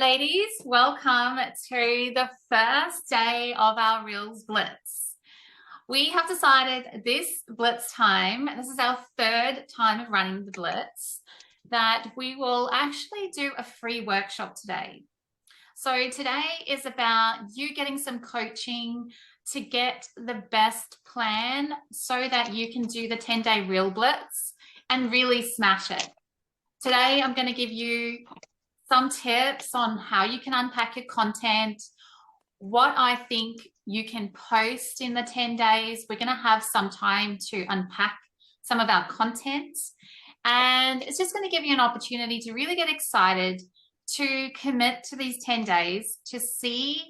ladies, welcome to the first day of our Reels Blitz. We have decided this Blitz time, this is our third time of running the Blitz, that we will actually do a free workshop today. So today is about you getting some coaching to get the best plan so that you can do the 10-day Reel Blitz and really smash it. Today, I'm going to give you some tips on how you can unpack your content, what I think you can post in the 10 days. We're going to have some time to unpack some of our content, and it's just going to give you an opportunity to really get excited to commit to these 10 days to see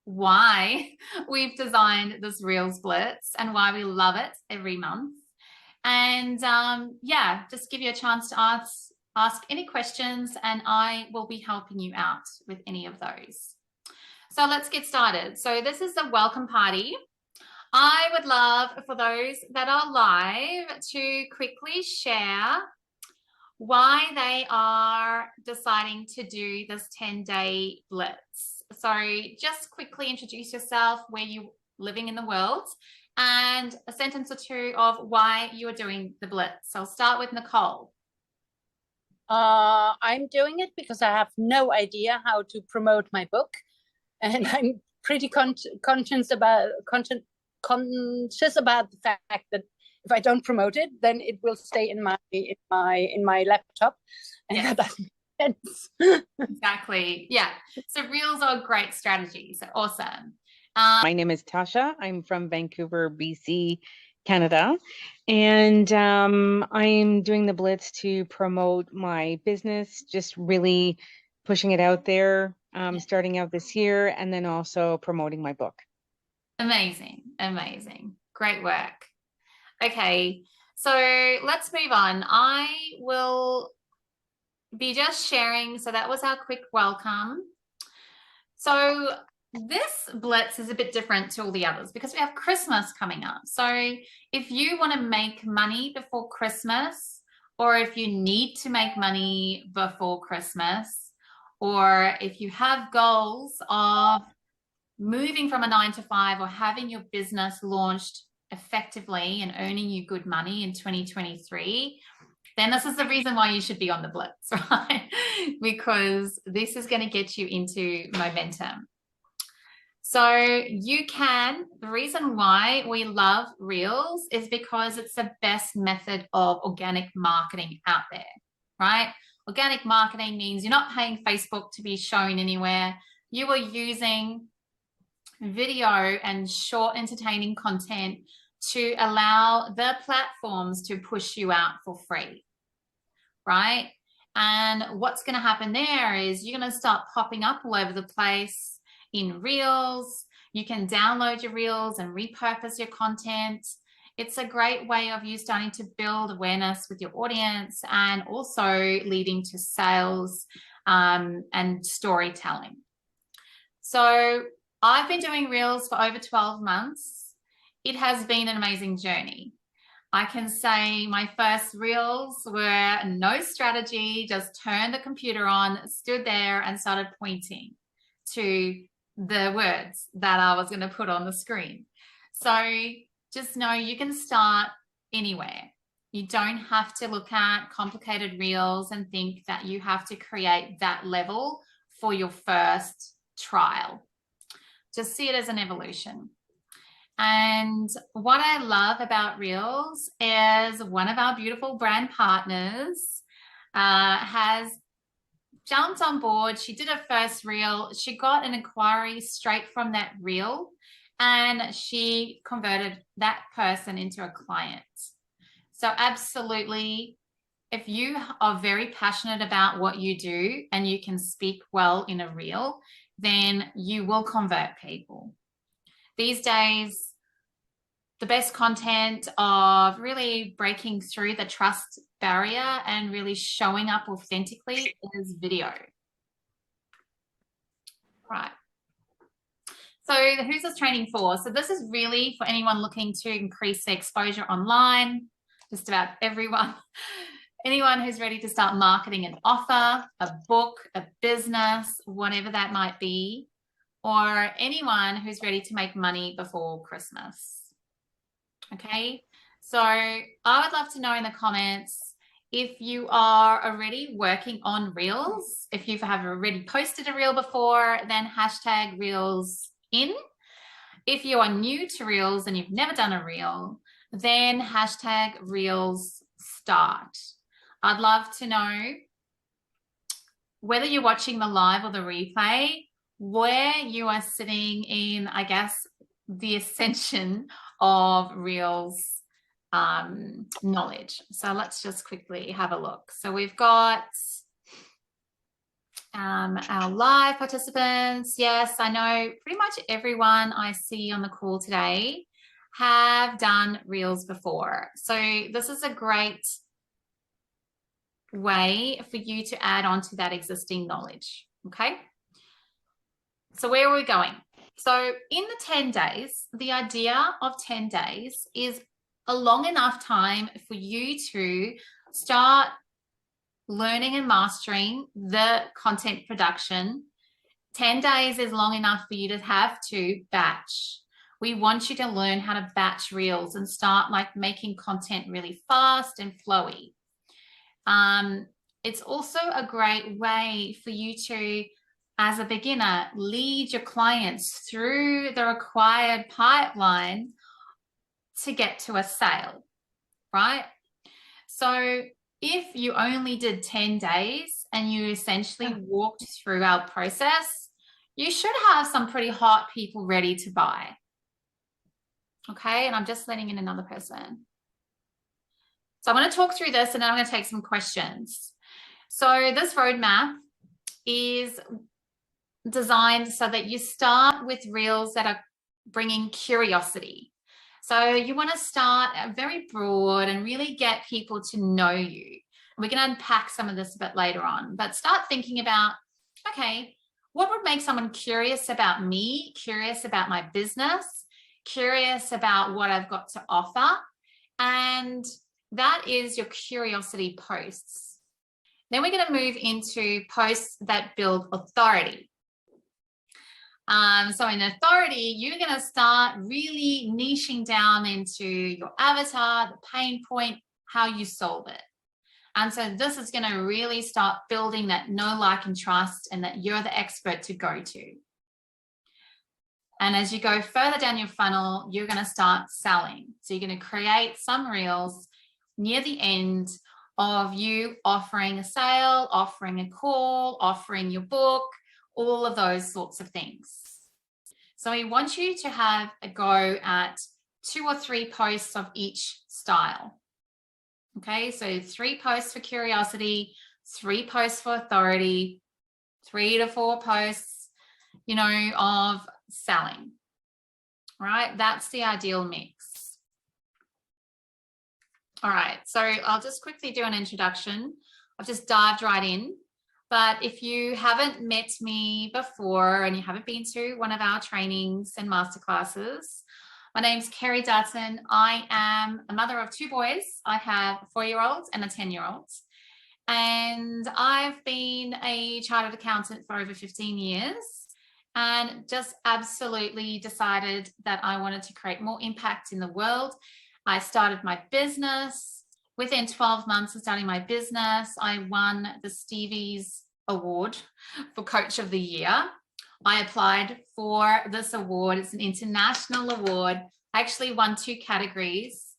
why we've designed this Reels Blitz and why we love it every month. And yeah, just give you a chance to ask any questions, and I will be helping you out with any of those. So let's get started. So this is the welcome party. I would love for those that are live to quickly share why they are deciding to do this 10-day Blitz. So just quickly introduce yourself, where you're living in the world, and a sentence or two of why you are doing the Blitz. So I'll start with Nicole. I'm doing it because I have no idea how to promote my book, and I'm pretty conscious about the fact that if I don't promote it, then it will stay in my laptop, and that doesn't make sense. Exactly. Yeah. So Reels are great strategies. Awesome. My name is Tasha. I'm from Vancouver, BC, Canada, and I'm doing the Blitz to promote my business, just really pushing it out there, starting out this year, and then also promoting my book. Amazing. Amazing. Great work. Okay, so let's move on. I will be just sharing. So that was our quick welcome. So this Blitz is a bit different to all the others because we have Christmas coming up. So if you want to make money before Christmas, or if you need to make money before Christmas, or if you have goals of moving from a 9-to-5 or having your business launched effectively and earning you good money in 2023, then this is the reason why you should be on the Blitz, right? Because this is going to get you into momentum. So you can, the reason why we love Reels is because it's the best method of organic marketing out there, right? Organic marketing means you're not paying Facebook to be shown anywhere. You are using video and short entertaining content to allow the platforms to push you out for free, right? And what's going to happen there is you're going to start popping up all over the place in Reels. You can download your Reels and repurpose your content. It's a great way of you starting to build awareness with your audience and also leading to sales and storytelling. So I've been doing Reels for over 12 months. It has been an amazing journey. I can say my first Reels were no strategy, just turned the computer on, stood there and started pointing to the words that I was going to put on the screen. So just know you can start anywhere. You don't have to look at complicated Reels and think that you have to create that level for your first trial. Just see it as an evolution. And what I love about Reels is one of our beautiful brand partners has jumped on board. She did her first Reel. She got an inquiry straight from that Reel, and she converted that person into a client. So absolutely, if you are very passionate about what you do and you can speak well in a Reel, then you will convert people. These days, the best content of really breaking through the trust barrier and really showing up authentically is video. Right. So who's this training for? So this is really for anyone looking to increase their exposure online, just about everyone. anyone who's ready to start marketing an offer, a book, a business, whatever that might be, or anyone who's ready to make money before Christmas. Okay, so I would love to know in the comments if you are already working on Reels. If you have already posted a Reel before, then hashtag Reels in. If you are new to Reels and you've never done a Reel, then hashtag Reels start. I'd love to know whether you're watching the live or the replay, where you are sitting in, I guess, the ascension of Reels knowledge. So let's just quickly have a look. So we've got our live participants. Yes, I know pretty much everyone I see on the call today have done Reels before. So this is a great way for you to add on to that existing knowledge. Okay. So where are we going? So in the 10 days, the idea of 10 days is a long enough time for you to start learning and mastering the content production. 10 days is long enough for you to have to batch. We want you to learn how to batch Reels and start like making content really fast and flowy. It's also a great way for you to, as a beginner, lead your clients through the required pipeline to get to a sale, right? So if you only did 10 days and you essentially walked through our process, you should have some pretty hot people ready to buy. Okay, and I'm just letting in another person. So I'm going to talk through this and then I'm going to take some questions. So this roadmap is designed so that you start with Reels that are bringing curiosity. So you want to start very broad and really get people to know you. We're going to unpack some of this a bit later on, but start thinking about, okay, what would make someone curious about me, curious about my business, curious about what I've got to offer? And that is your curiosity posts. Then we're going to move into posts that build authority. So in authority, you're going to start really niching down into your avatar, the pain point, how you solve it. And so this is going to really start building that know, like, and trust, and that you're the expert to go to. And as you go further down your funnel, you're going to start selling. So you're going to create some Reels near the end of you offering a sale, offering a call, offering your book, all of those sorts of things. So we want you to have a go at 2 or 3 posts of each style. Okay, so 3 posts for curiosity, 3 posts for authority, 3 to 4 posts, you know, of selling. All right, that's the ideal mix. All right, so I'll just quickly do an introduction. I've just dived right in. But if you haven't met me before and you haven't been to one of our trainings and masterclasses, my name's Kerry Dutton. I am a mother of 2 boys. I have a 4-year-old and a 10-year-old. And I've been a chartered accountant for over 15 years and just absolutely decided that I wanted to create more impact in the world. I started my business. Within 12 months of starting my business, I won the Stevie's Award for Coach of the Year. I applied for this award. It's an international award. I actually won 2 categories.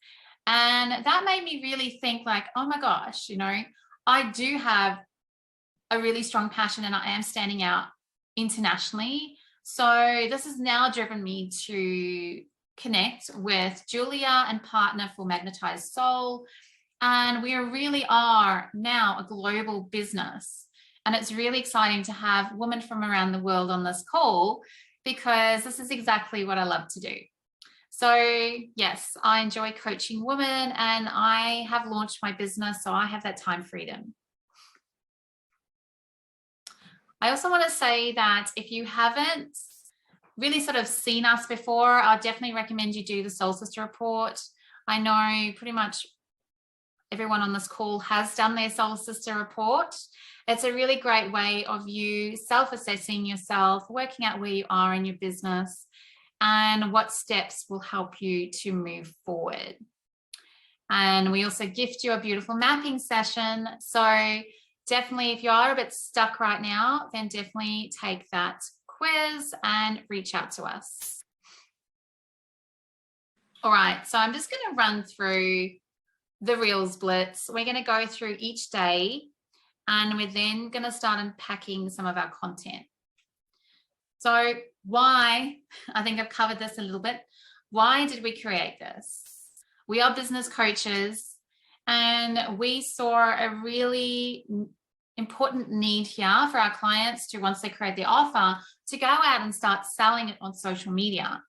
And that made me really think like, oh my gosh, you know, I do have a really strong passion and I am standing out internationally. So this has now driven me to connect with Julia and partner for Magnetized Soul. And we really are now a global business. And it's really exciting to have women from around the world on this call because this is exactly what I love to do. So yes, I enjoy coaching women and I have launched my business, so I have that time freedom. I also want to say that if you haven't really sort of seen us before, I definitely recommend you do the Soul Sister Report. I know pretty much everyone on this call has done their Soul Sister report. It's a really great way of you self-assessing yourself, working out where you are in your business and what steps will help you to move forward. And we also gift you a beautiful mapping session. So definitely, if you are a bit stuck right now, then definitely take that quiz and reach out to us. All right, so I'm just going to run through the Reels Blitz. We're going to go through each day, and we're then going to start unpacking some of our content. So why, I think I've covered this a little bit. Why did we create this? We are business coaches, and we saw a really important need here for our clients to, once they create their offer, to go out and start selling it on social media.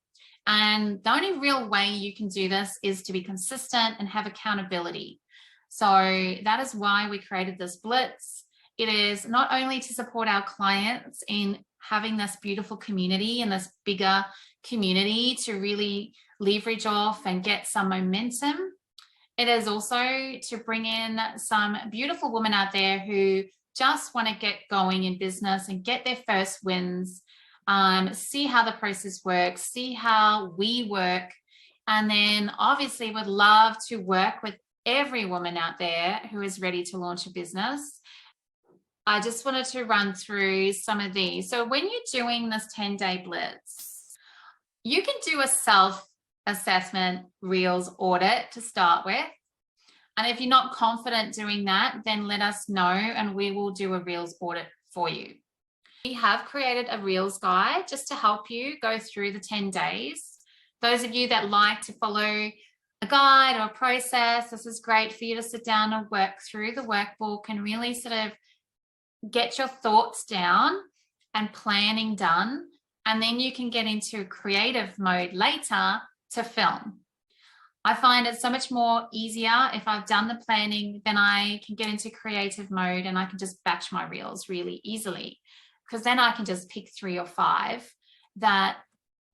And the only real way you can do this is to be consistent and have accountability. So that is why we created this Blitz. It is not only to support our clients in having this beautiful community and this bigger community to really leverage off and get some momentum. It is also to bring in some beautiful women out there who just want to get going in business and get their first wins. See how the process works, see how we work, and then obviously would love to work with every woman out there who is ready to launch a business. I just wanted to run through some of these. So when you're doing this 10-day Blitz, you can do a self-assessment Reels audit to start with. And if you're not confident doing that, then let us know and we will do a Reels audit for you. We have created a Reels guide just to help you go through the 10 days. Those of you that like to follow a guide or a process, this is great for you to sit down and work through the workbook and really sort of get your thoughts down and planning done. And then you can get into creative mode later to film. I find it so much more easier if I've done the planning, then I can get into creative mode and I can just batch my Reels really easily. Because then I can just pick 3 or 5 that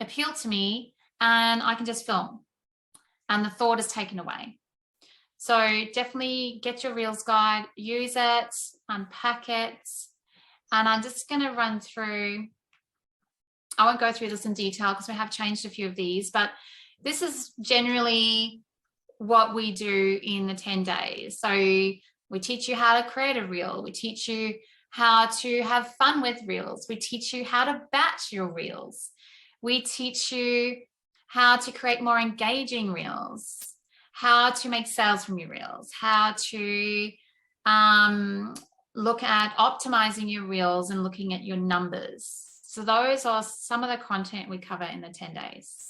appeal to me and I can just film and the thought is taken away. So definitely get your Reels guide, use it, unpack it. And I'm just going to run through, I won't go through this in detail because we have changed a few of these, but this is generally what we do in the 10 days. So we teach you how to create a Reel. We teach you how to have fun with Reels. We teach you how to batch your Reels. We teach you how to create more engaging Reels, how to make sales from your Reels, how to look at optimizing your Reels and looking at your numbers. So those are some of the content we cover in the 10 days.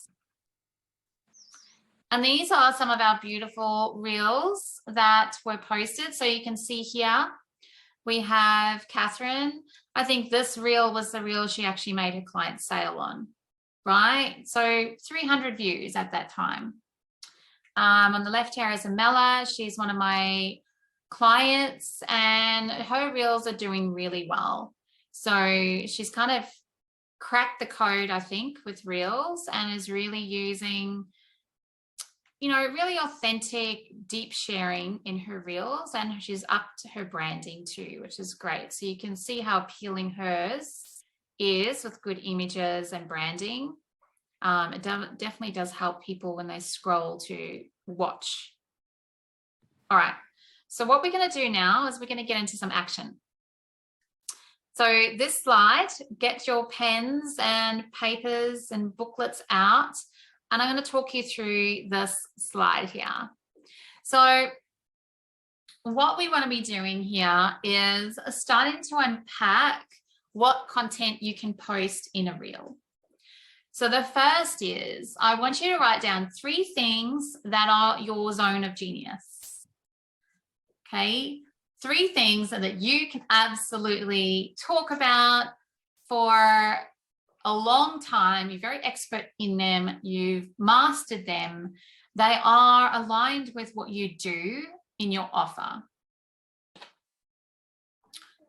And these are some of our beautiful Reels that were posted. So you can see here, we have Catherine. I think this Reel was the Reel she actually made her client sale on, right? So 300 views at that time. On the left here is Amela. She's one of my clients and her Reels are doing really well. So she's kind of cracked the code, I think, with Reels and is really using, you know, really authentic, deep sharing in her Reels, and she's up to her branding too, which is great. So you can see how appealing hers is with good images and branding. It definitely does help people when they scroll to watch. All right, so what we're going to do now is we're going to get into some action. So this slide, get your pens and papers and booklets out. And I'm going to talk you through this slide here. So what we want to be doing here is starting to unpack what content you can post in a Reel. So the first is, I want you to write down 3 things that are your zone of genius. Okay, 3 things that you can absolutely talk about for a long time. You're very expert in them, you've mastered them, they are aligned with what you do in your offer.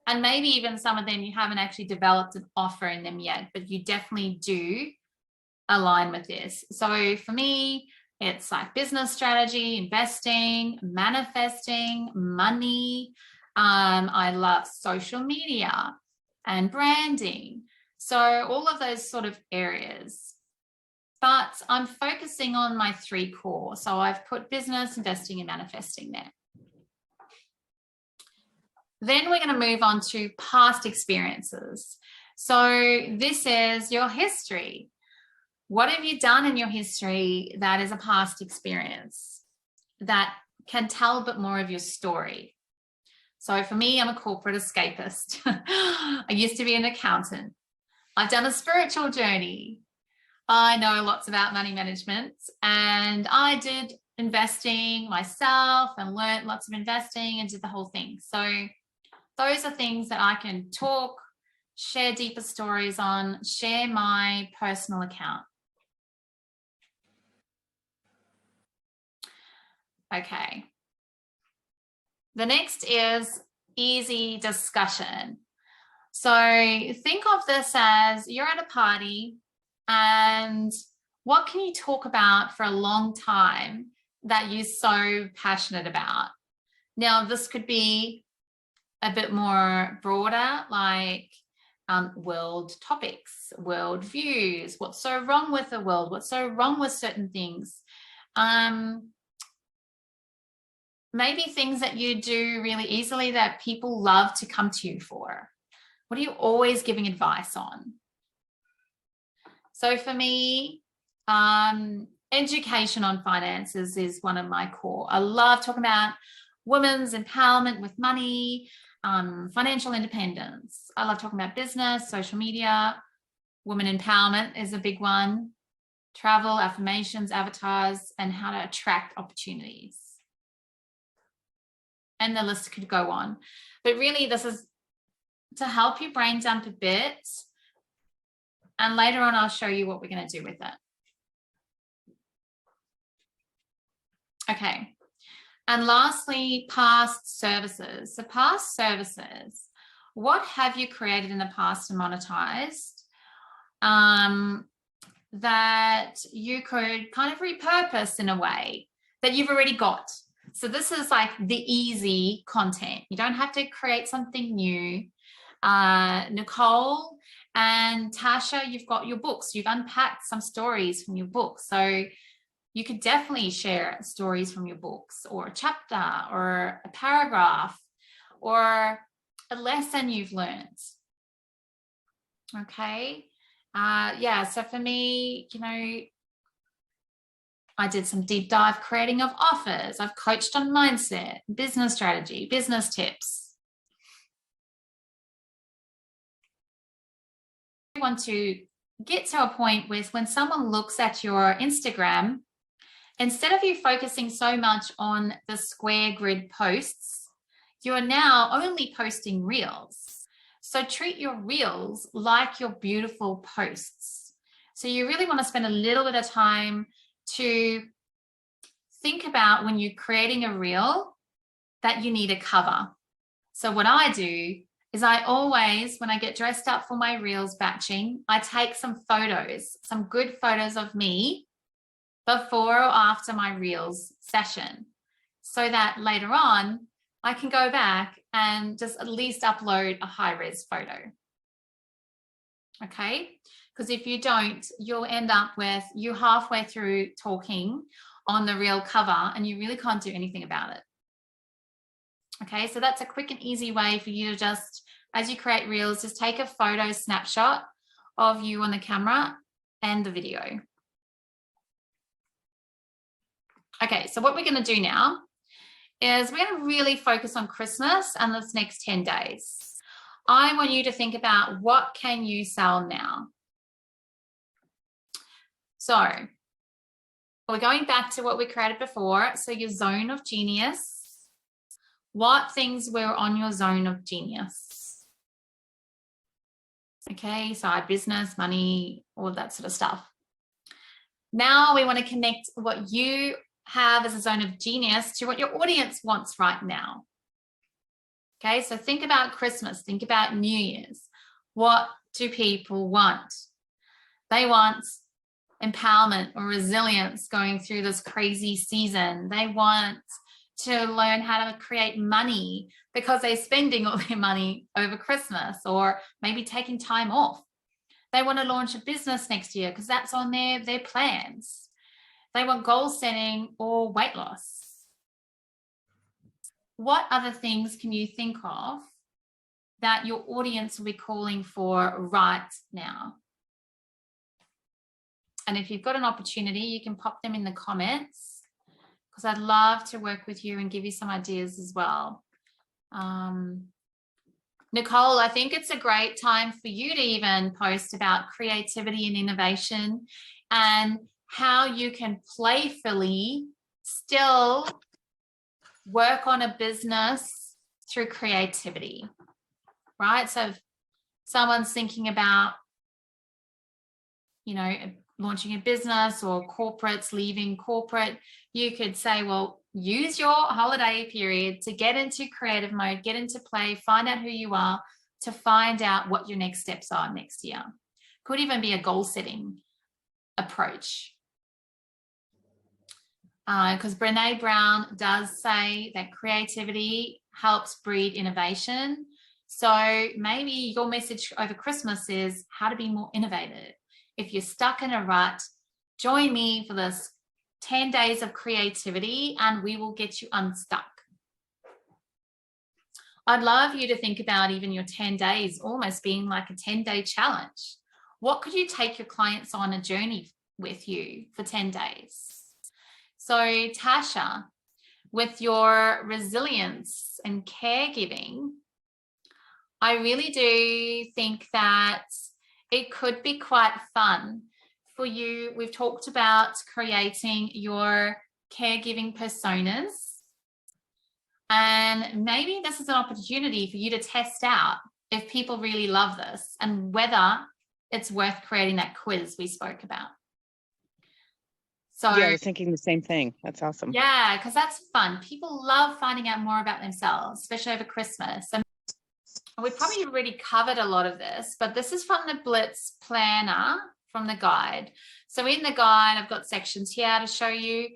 And maybe even some of them you haven't actually developed an offer in them yet, but you definitely do align with this. So for me, It's like business strategy, investing, manifesting, money. I love social media and branding. So all of those sort of areas. But I'm focusing on my 3 core. So I've put business, investing, and manifesting there. Then we're going to move on to past experiences. So this is your history. What have you done in your history that is a past experience that can tell a bit more of your story? So for me, I'm a corporate escapist. I used to be an accountant. I've done a spiritual journey. I know lots about money management, and I did investing myself and learned lots of investing and did the whole thing. So those are things that I can talk, share deeper stories on, share my personal account. Okay. The next is easy discussion. So think of this as you're at a party and what can you talk about for a long time that you're so passionate about? Now, this could be a bit more broader, like world topics, world views, what's so wrong with the world, what's so wrong with certain things. Maybe things that you do really easily that people love to come to you for. What are you always giving advice on? So for me, education on finances is one of my core. I love talking about women's empowerment with money, financial independence. I love talking about business, social media. Women empowerment is a big one. Travel, affirmations, avatars, and how to attract opportunities. And the list could go on. But really, this is to help you brain dump a bit. And later on, I'll show you what we're going to do with it. Okay. And lastly, past services. So past services, what have you created in the past and monetized that you could kind of repurpose in a way that you've already got? So this is like the easy content. You don't have to create something new. Nicole and Tasha, you've got your books. You've unpacked some stories from your books. So you could definitely share stories from your books, or a chapter or a paragraph or a lesson you've learned. Okay. Yeah. So for me, you know, I did some deep dive creating of offers. I've coached on mindset, business strategy, business tips. I want to get to a point with when someone looks at your Instagram, instead of you focusing so much on the square grid posts, you are now only posting reels. So treat your reels like your beautiful posts. So you really want to spend a little bit of time to think about when you're creating a reel that you need a cover. So what I do is I always, when I get dressed up for my reels batching, I take some photos, some good photos of me before or after my reels session, so that later on I can go back and just at least upload a high-res photo. Okay, because if you don't, you'll end up with you halfway through talking on the reel cover and you really can't do anything about it. Okay, so that's a quick and easy way for you to just, as you create reels, just take a photo snapshot of you on the camera and the video. Okay, so what we're going to do now is we're going to really focus on Christmas and this next 10 days. I want you to think about what can you sell now. So we're going back to what we created before. So your zone of genius. What things were on your zone of genius? Okay, side business, money, all of that sort of stuff. Now we want to connect what you have as a zone of genius to what your audience wants right now. Okay, so think about Christmas, think about New Year's. What do people want? They want empowerment or resilience going through this crazy season. They want to learn how to create money because they're spending all their money over Christmas or maybe taking time off. They want to launch a business next year because that's on their plans. They want goal setting or weight loss. What other things can you think of that your audience will be calling for right now? And if you've got an opportunity, you can pop them in the comments because I'd love to work with you and give you some ideas as well. Nicole, I think it's a great time for you to even post about creativity and innovation and how you can playfully still work on a business through creativity, right? So if someone's thinking about, you know, launching a business or corporates leaving corporate, you could say, well, use your holiday period to get into creative mode, get into play, find out who you are, to find out what your next steps are next year. Could even be a goal setting approach. Because Brené Brown does say that creativity helps breed innovation. So maybe your message over Christmas is how to be more innovative. If you're stuck in a rut, join me for this 10 days of creativity and we will get you unstuck. I'd love you to think about even your 10 days almost being like a 10-day challenge. What could you take your clients on a journey with you for 10 days? So Tasha, with your resilience and caregiving, I really do think that it could be quite fun for you. We've talked about creating your caregiving personas. And maybe this is an opportunity for you to test out if people really love this and whether it's worth creating that quiz we spoke about. So yeah, I was thinking the same thing. That's awesome. Yeah, because that's fun. People love finding out more about themselves, especially over Christmas. And we probably already covered a lot of this, but this is from the Blitz planner, from the guide. So in the guide, I've got sections here to show you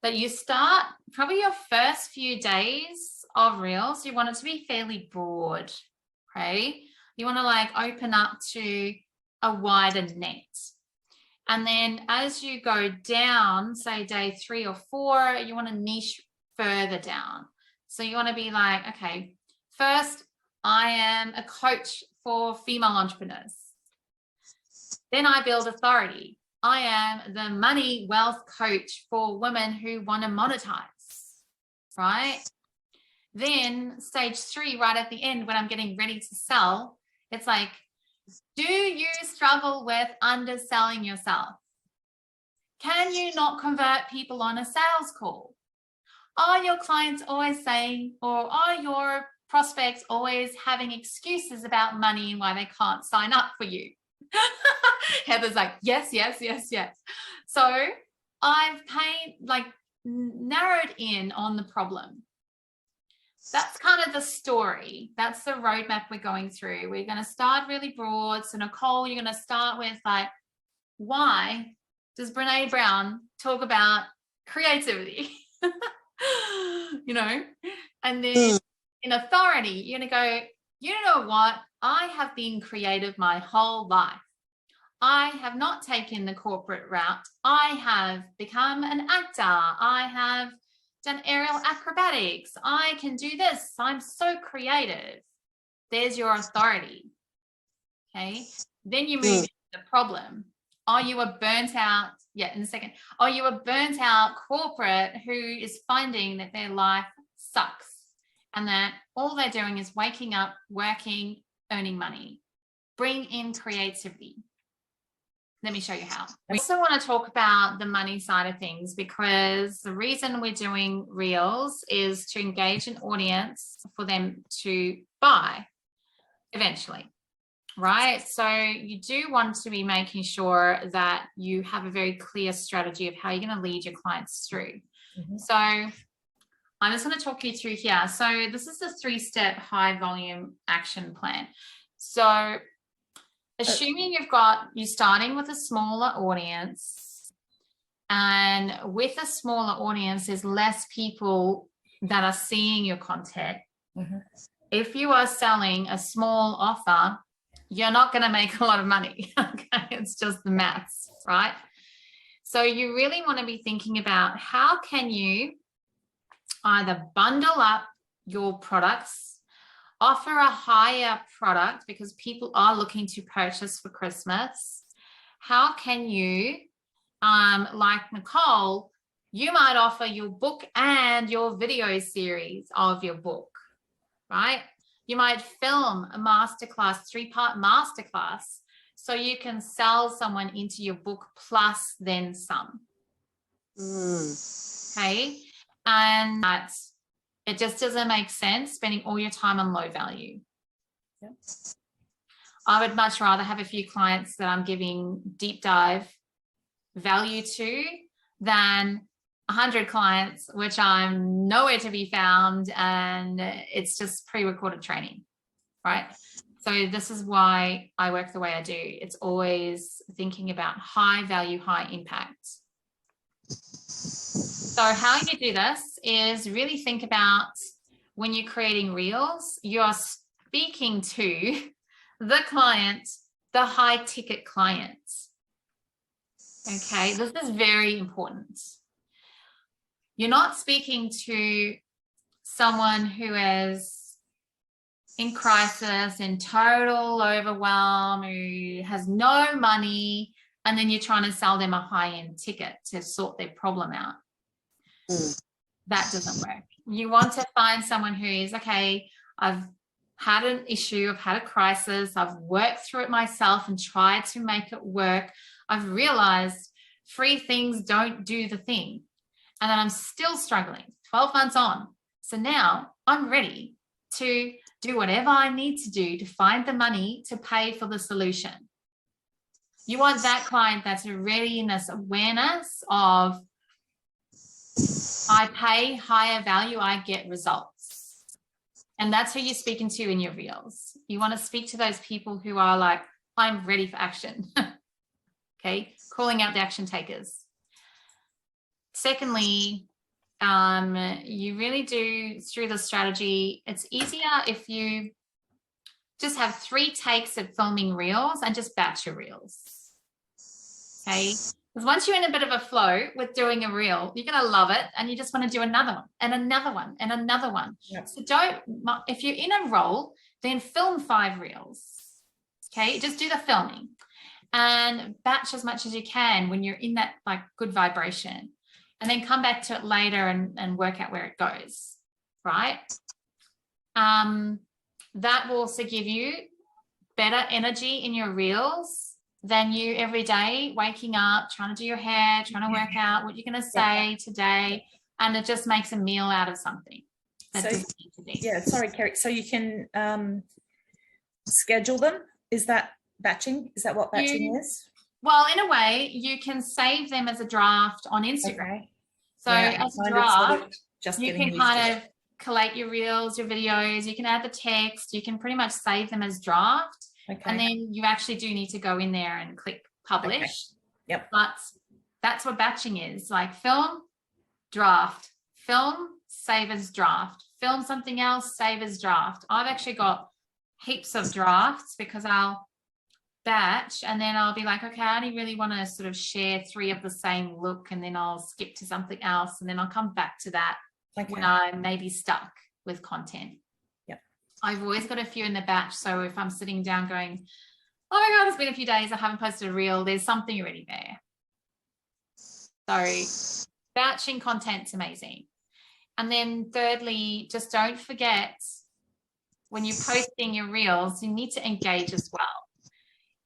that you start probably your first few days of Reels. You want it to be fairly broad, okay? You want to like open up to a wider net. And then as you go down, say day 3 or 4, you want to niche further down. So you want to be like, okay, first, I am a coach for female entrepreneurs. Then I build authority. I am the money wealth coach for women who want to monetize, right? Then stage 3, right at the end, when I'm getting ready to sell, it's like, do you struggle with underselling yourself? Can you not convert people on a sales call? Are your clients always saying, or are your prospects always having excuses about money and why they can't sign up for you? Heather's like, yes, yes, yes, yes. So I've narrowed in on the problem. That's kind of the story. That's the roadmap we're going through. We're going to start really broad. So Nicole, you're going to start with like, why does Brené Brown talk about creativity? You know, and then in authority, you're going to go, you know what? I have been creative my whole life. I have not taken the corporate route. I have become an actor. I have done aerial acrobatics. I can do this. I'm so creative. There's your authority. Okay. Then you move to the problem. Are you a burnt out? Yeah, in a second. Are you a burnt out corporate who is finding that their life sucks and that all they're doing is waking up, working, earning money? Bring in creativity. Let me show you how. We also want to talk about the money side of things because the reason we're doing Reels is to engage an audience for them to buy eventually, right? So you do want to be making sure that you have a very clear strategy of how you're going to lead your clients through. So I'm just going to talk you through here. So this is the 3-step high volume action plan. So assuming you're starting with a smaller audience, And with a smaller audience, there's less people that are seeing your content. If you are selling a small offer, you're not going to make a lot of money. Okay, it's just the maths, right? So you really want to be thinking about how can you either bundle up your products, offer a higher product because people are looking to purchase for Christmas. How can you, like Nicole, you might offer your book and your video series of your book, right? You might film a masterclass, 3-part masterclass, so you can sell someone into your book plus then some. Okay. And that it just doesn't make sense spending all your time on low value. Yep. I would much rather have a few clients that I'm giving deep dive value to than 100 clients, which I'm nowhere to be found, and it's just pre-recorded training, right? So this is why I work the way I do. It's always thinking about high value, high impact. So how you do this is really think about when you're creating reels, you're speaking to the client, the high ticket clients. Okay, this is very important. You're not speaking to someone who is in crisis, in total overwhelm, who has no money, and then you're trying to sell them a high-end ticket to sort their problem out. That doesn't work. You want to find someone who is, okay, I've had an issue, I've had a crisis, I've worked through it myself and tried to make it work. I've realized free things don't do the thing. And then I'm still struggling 12 months on. So now I'm ready to do whatever I need to do to find the money to pay for the solution. You want that client that's ready in this awareness of, I pay higher value, I get results. And that's who you're speaking to in your reels. You want to speak to those people who are like, I'm ready for action. Okay, calling out the action takers. Secondly, you really do, through the strategy, it's easier if you just have 3 takes of filming reels and just batch your reels. Okay, because once you're in a bit of a flow with doing a reel, you're going to love it and you just want to do another one and another one and another one. Yep. So if you're in a role, then film 5 reels. Okay, just do the filming and batch as much as you can when you're in that like good vibration. And then come back to it later and work out where it goes, right? That will also give you better energy in your reels than you every day waking up, trying to do your hair, trying to work out what you're going to say today. And it just makes a meal out of something. That doesn't need to be. Yeah, sorry, Kerry. So you can schedule them. Is that batching? Is that what batching is? Well, in a way, you can save them as a draft on Instagram. Okay. So as a draft, you can kind of collate your reels, your videos, you can add the text, you can pretty much save them as draft. Okay. And then you actually do need to go in there and click publish. Okay. Yep. But that's what batching is. Like film, draft, film, save as draft, film something else, save as draft. I've actually got heaps of drafts because I'll batch and then I'll be like, okay, I only really want to sort of share 3 of the same look, and then I'll skip to something else and then I'll come back to that when I'm maybe stuck with content. Yep. I've always got a few in the batch, so if I'm sitting down going, oh my god, it's been a few days, I haven't posted a reel, there's something already there. So batching content's amazing. And then thirdly, just don't forget when you're posting your reels, you need to engage as well.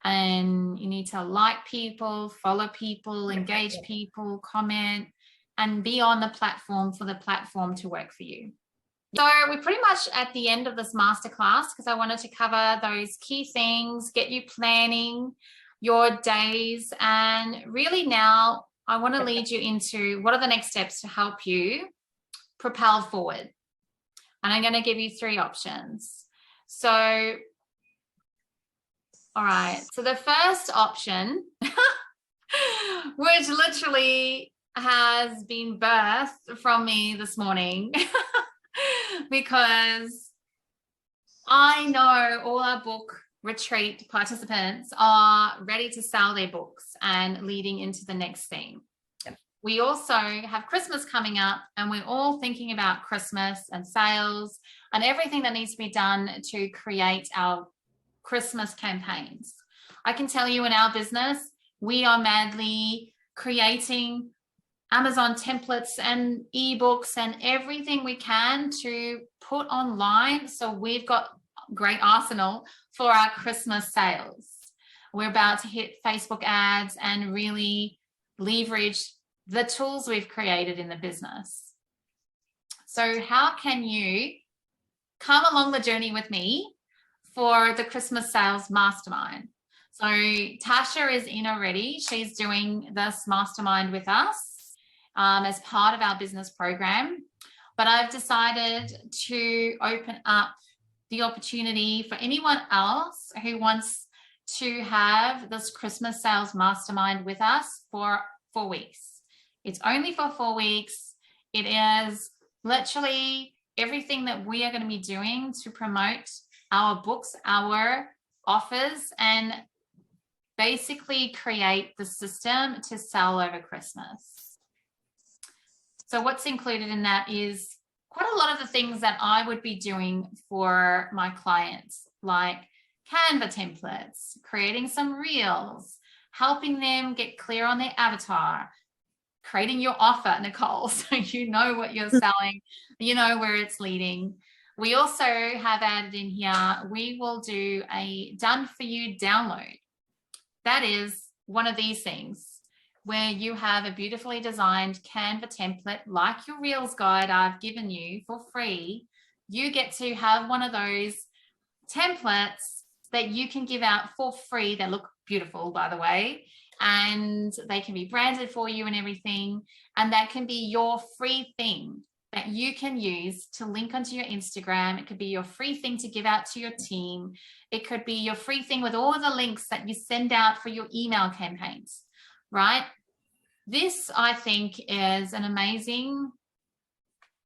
And you need to like people, follow people, engage people, comment, and be on the platform for the platform to work for you. So we're pretty much at the end of this masterclass because I wanted to cover those key things, get you planning your days. And really now I want to lead you into what are the next steps to help you propel forward. And I'm going to give you 3 options. So all right, so the first option, which literally has been birthed from me this morning because I know all our book retreat participants are ready to sell their books and leading into the next theme. Yep. We also have Christmas coming up, and we're all thinking about Christmas and sales and everything that needs to be done to create our Christmas campaigns. I can tell you in our business, we are madly creating Amazon templates and ebooks and everything we can to put online. So we've got great arsenal for our Christmas sales. We're about to hit Facebook ads and really leverage the tools we've created in the business. So how can you come along the journey with me for the Christmas Sales Mastermind? So Tasha is in already. She's doing this mastermind with us as part of our business program. But I've decided to open up the opportunity for anyone else who wants to have this Christmas Sales Mastermind with us for 4 weeks. It's only for 4 weeks. It is literally everything that we are going to be doing to promote our books, our offers, and basically create the system to sell over Christmas. So what's included in that is quite a lot of the things that I would be doing for my clients, like Canva templates, creating some reels, helping them get clear on their avatar, creating your offer, Nicole, so you know what you're selling, you know where it's leading. We also have added in here, we will do a done for you download. That is one of these things where you have a beautifully designed Canva template like your Reels guide I've given you for free. You get to have one of those templates that you can give out for free. They look beautiful, by the way, and they can be branded for you and everything. And that can be your free thing that you can use to link onto your Instagram. It could be your free thing to give out to your team. It could be your free thing with all the links that you send out for your email campaigns, right? This, I think, is an amazing,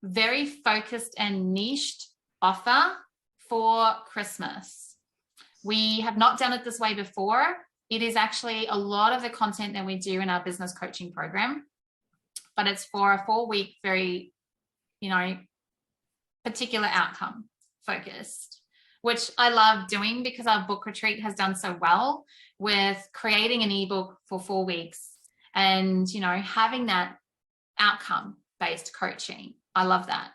very focused and niched offer for Christmas. We have not done it this way before. It is actually a lot of the content that we do in our business coaching program, but it's for a 4-week, very, particular outcome focused, which I love doing because our book retreat has done so well with creating an ebook for 4 weeks and, having that outcome based coaching. I love that.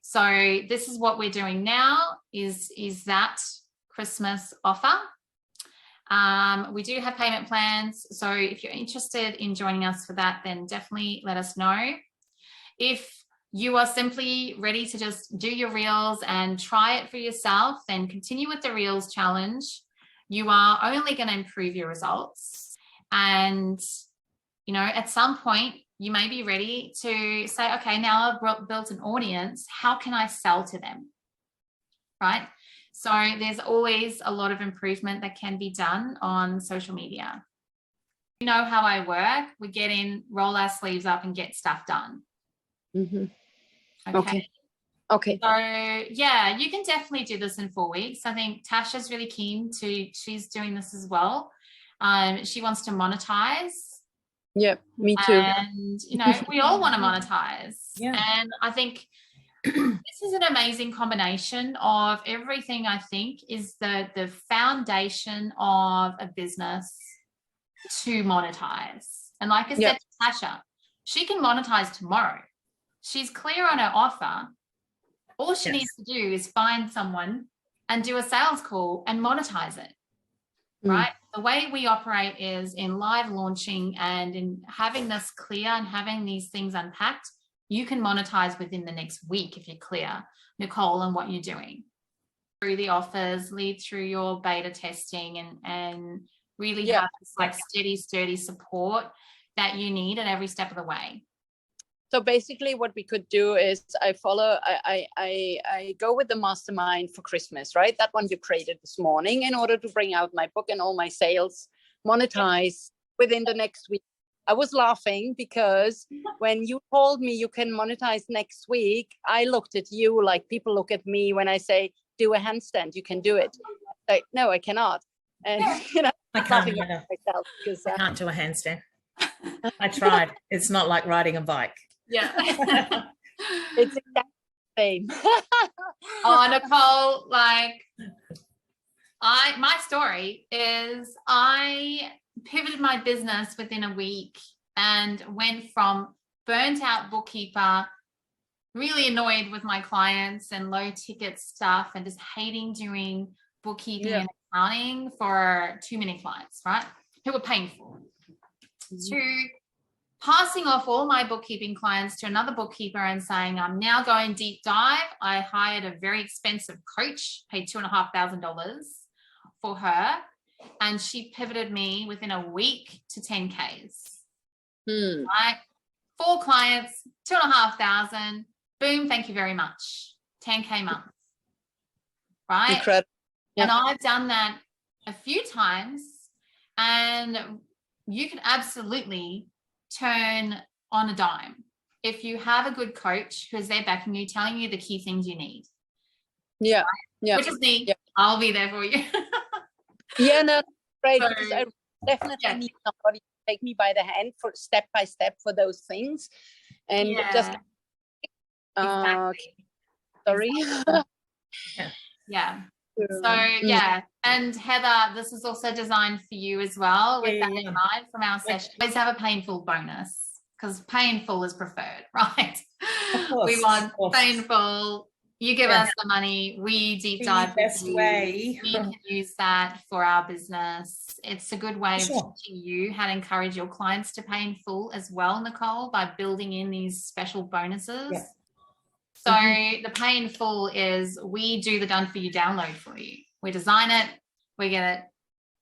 So this is what we're doing now is that Christmas offer. We do have payment plans. So if you're interested in joining us for that, then definitely let us know. If you are simply ready to just do your Reels and try it for yourself, then continue with the Reels challenge. You are only going to improve your results. And, at some point, you may be ready to say, okay, now I've built an audience. How can I sell to them? Right? So there's always a lot of improvement that can be done on social media. You know how I work. We get in, roll our sleeves up and get stuff done. Mm-hmm. Okay. So yeah, you can definitely do this in 4 weeks. I think Tasha's really keen she's doing this as well. She wants to monetize. Yeah, me too. And, we all want to monetize. Yeah. And I think this is an amazing combination of everything. I think is the foundation of a business to monetize. And like I said to Tasha, she can monetize tomorrow. She's clear on her offer. All she needs to do is find someone and do a sales call and monetize it, right? The way we operate is in live launching and in having this clear and having these things unpacked. You can monetize within the next week if you're clear, Nicole, on what you're doing. Through the offers, lead through your beta testing and really have this like steady, sturdy support that you need at every step of the way. So basically what we could do is I go with the mastermind for Christmas, right? That one you created this morning in order to bring out my book and all my sales, monetize within the next week. I was laughing because when you told me you can monetize next week, I looked at you like people look at me when I say, do a handstand, you can do it. Like, no, I cannot. And, you know, I can't laughing at either. myself because I can't do a handstand. I tried. It's not like riding a bike. Yeah. it's exactly the same. Oh, Nicole, like my story is I pivoted my business within a week and went from burnt out bookkeeper, really annoyed with my clients and low ticket stuff and just hating doing bookkeeping and accounting for too many clients, right? Who were painful. To passing off all my bookkeeping clients to another bookkeeper and saying, I'm now going deep dive. I hired a very expensive coach, paid $2,500 for her. And she pivoted me within a week to 10Ks. Right? 4 clients, 2,500. Boom, thank you very much. 10K month. Right? Incredible. Yeah. And I've done that a few times, and you can absolutely turn on a dime if you have a good coach who's there backing you, telling you the key things you need. Yeah. Right? Yeah. Which is me. Yeah. I'll be there for you. Yeah, no, great. So, Because I definitely need somebody to take me by the hand for step by step for those things. And just exactly. sorry. Exactly. Yeah. So yeah, and Heather, this is also designed for you as well. With that in mind, from our session, always have a painful bonus because painful is preferred, right? Of course, we want painful. You give us the money, we deep dive. The best way. We can use that for our business. It's a good way of teaching you how to encourage your clients to pay in full as well, Nicole, by building in these special bonuses. Yeah. So the pay in full is we do the done for you download for you. We design it, we get it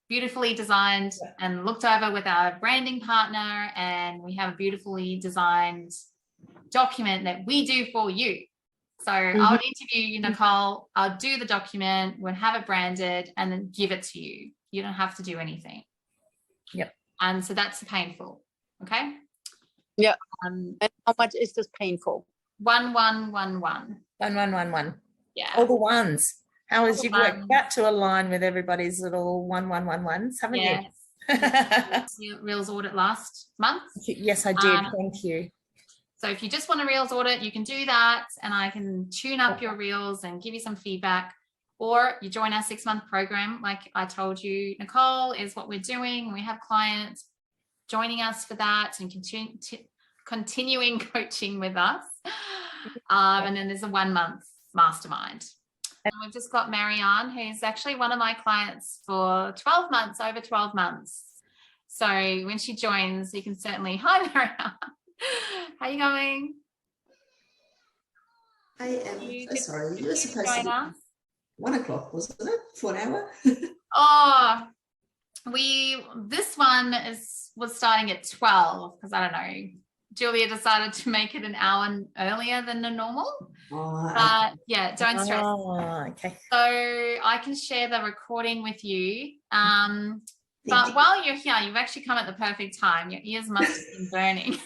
beautifully designed and looked over with our branding partner, and we have a beautifully designed document that we do for you. So I would interview you, Nicole, I'll do the document, we'll have it branded and then give it to you. You don't have to do anything. Yep. And so that's the painful. Okay. Yeah. And how much is this painful? 1111. 1111. Yeah. All the ones. How has you worked that to align with everybody's little 1111s, haven't you? Reels audit last month. Yes, I did. Thank you. So if you just want a Reels audit, you can do that, and I can tune up your Reels and give you some feedback. Or you join our 6-month program, like I told you, Nicole, is what we're doing. We have clients joining us for that and continuing coaching with us. And then there's a 1-month mastermind. And we've just got Marianne, who's actually one of my clients for 12 months, over 12 months. So when she joins, you can certainly, hi Marianne, how are you going? I am so sorry. You were supposed to be 1 o'clock, wasn't it? For an hour? This one was starting at 12 because I don't know. Julia decided to make it an hour earlier than the normal. Yeah, don't stress. Okay. So I can share the recording with you. But while you're here, you've actually come at the perfect time. Your ears must have been burning.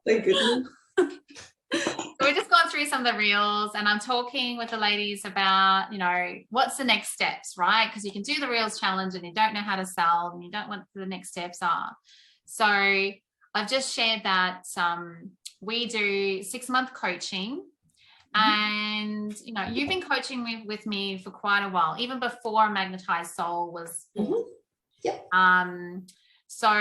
Thank goodness. So we've just gone through some of the Reels, and I'm talking with the ladies about, what's the next steps, right? Because you can do the Reels challenge and you don't know how to sell and you don't know what the next steps are. So I've just shared that we do 6-month coaching, and you've been coaching with me for quite a while, even before Magnetized Soul was. So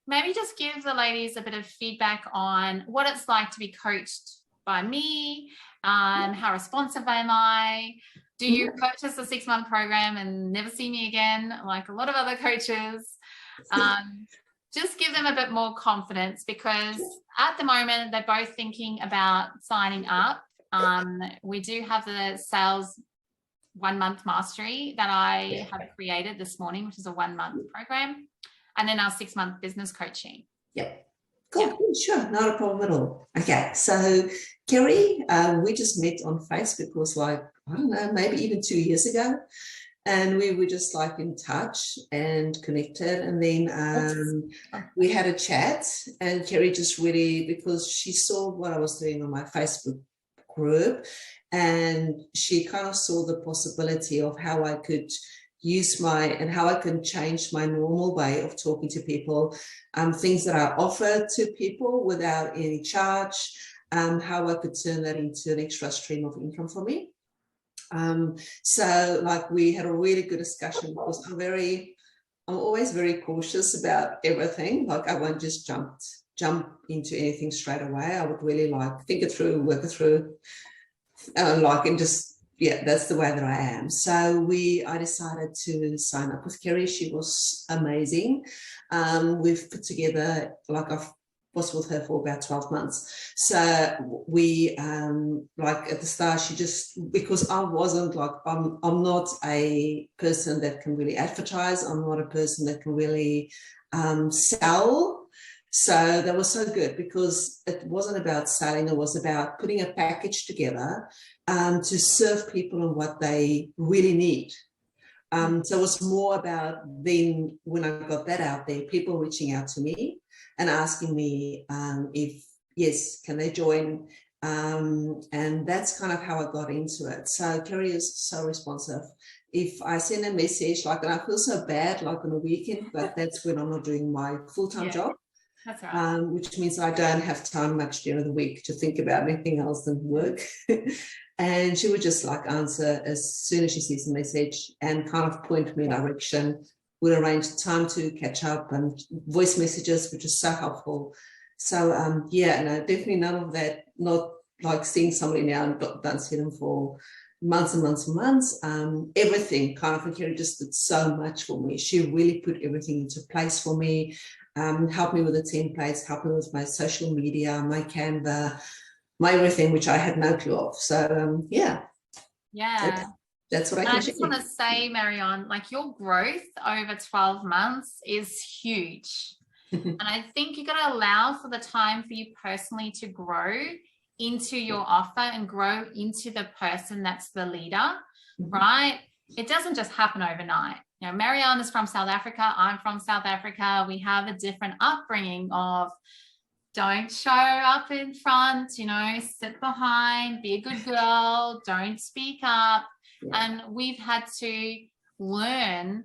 maybe just give the ladies a bit of feedback on what it's like to be coached by me. How responsive am I? Do you purchase a 6-month program and never see me again, like a lot of other coaches? Just give them a bit more confidence, because at the moment they're both thinking about signing up. We do have the sales 1-month mastery that I have created this morning, which is a 1-month program, and then our 6-month business coaching. Cool. Sure, not a problem at all. Okay, so Kerry, we just met on Facebook, was like, I don't know, maybe even 2 years ago. and we were just like in touch and connected. And then we had a chat, and Kerry just really, because she saw what I was doing on my Facebook group, and she kind of saw the possibility of how I could use and how I can change my normal way of talking to people, things that I offer to people without any charge, how I could turn that into an extra stream of income for me. So like we had a really good discussion, because I'm always very cautious about everything. Like I won't just jump into anything straight away. I would really like think it through, work it through, and just, yeah, that's the way that I am. So I decided to sign up with Kerry. She was amazing. We've put together, like I've was with her for about 12 months. So we, like at the start, she just, because I wasn't like, I'm not a person that can really advertise. I'm not a person that can really sell. So that was so good, because it wasn't about selling. It was about putting a package together to serve people on what they really need. So it was more about then, when I got that out there, people reaching out to me and asking me if, yes, can they join? And that's kind of how I got into it. So Kerry is so responsive. If I send a message, like, and I feel so bad, like on a weekend, but that's when I'm not doing my full-time job. That's right. Which means I don't have time much during the week to think about anything else than work. And she would just like answer as soon as she sees the message and kind of point me in a direction. We'd arrange time to catch up and voice messages, which is so helpful. So yeah, no, definitely none of that, not like seeing somebody now and don't see them for months and months and months. Everything kind of, Kerry just did so much for me. She really put everything into place for me. Help me with the templates, help me with my social media, my Canva, my everything, which I had no clue of. So yeah, that's what I can I just want to say, Marion, like your growth over 12 months is huge. And I think you've got to allow for the time for you personally to grow into your offer and grow into the person that's the leader, right? It doesn't just happen overnight. You know, Marion is from South Africa. I'm from South Africa. We have a different upbringing of don't show up in front, you know, sit behind, be a good girl, don't speak up. And we've had to learn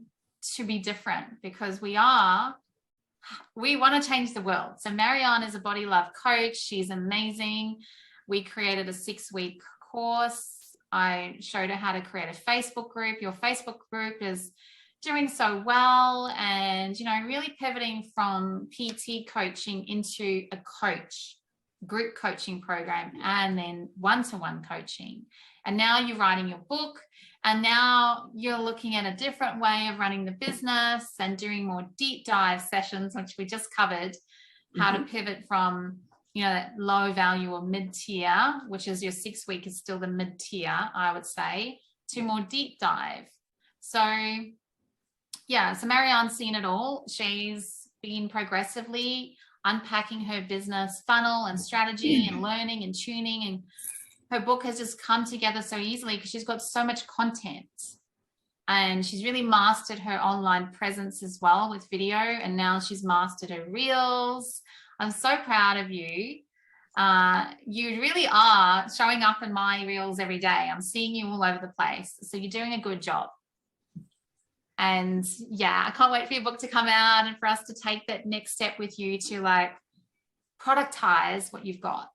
to be different, because we want to change the world. So Marion is a body love coach. She's amazing. We created a 6-week course. I showed her how to create a Facebook group. Your Facebook group is doing so well, and, you know, really pivoting from PT coaching into a group coaching program, and then one-to-one coaching. And now you're writing your book, and now you're looking at a different way of running the business and doing more deep dive sessions, which we just covered, how to pivot from, you know, that low value or mid-tier, which is your 6-week is still the mid-tier, I would say, to more deep dive. So yeah, so Marion's seen it all. She's been progressively unpacking her business funnel and strategy and learning and tuning, and her book has just come together so easily because she's got so much content, and she's really mastered her online presence as well with video, and now she's mastered her reels. I'm so proud of you. You really are showing up in my reels every day. I'm seeing you all over the place, so you're doing a good job. And yeah, I can't wait for your book to come out and for us to take that next step with you to like productize what you've got.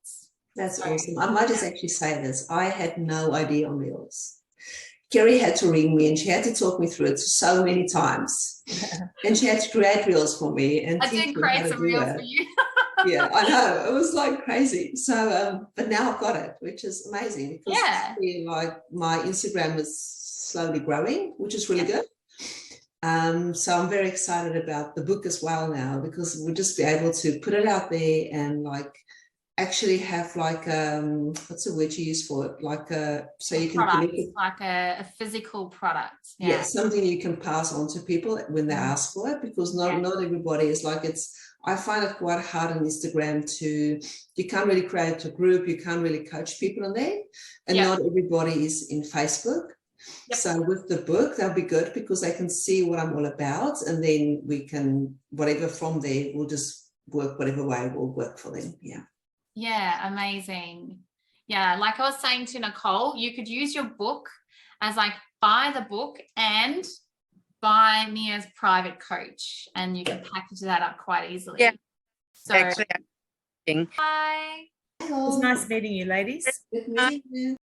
That's awesome. I might just actually say this. I had no idea on Reels. Kerry had to ring me and she had to talk me through it so many times. And she had to create Reels for me. And I did create some Reels for you. Yeah, I know. It was like crazy. So, but now I've got it, which is amazing, because like my Instagram is slowly growing, which is really good. So I'm very excited about the book as well now, because we'll just be able to put it out there and like actually have like what's the word you use for it, like so you can product, like a physical product. Yeah, something you can pass on to people when they ask for it, because not everybody is like, I find it quite hard on Instagram you can't really create a group, you can't really coach people on there, and not everybody is in Facebook. Yep. So with the book, they'll be good because they can see what I'm all about, and then we can, whatever from there, we'll just work whatever way will work for them. Yeah. Yeah, amazing. Yeah, like I was saying to Nicole, you could use your book as like buy the book and buy me as private coach, and you can package that up quite easily. Yeah. So Actually, bye. It was nice meeting you, ladies. Good meeting you.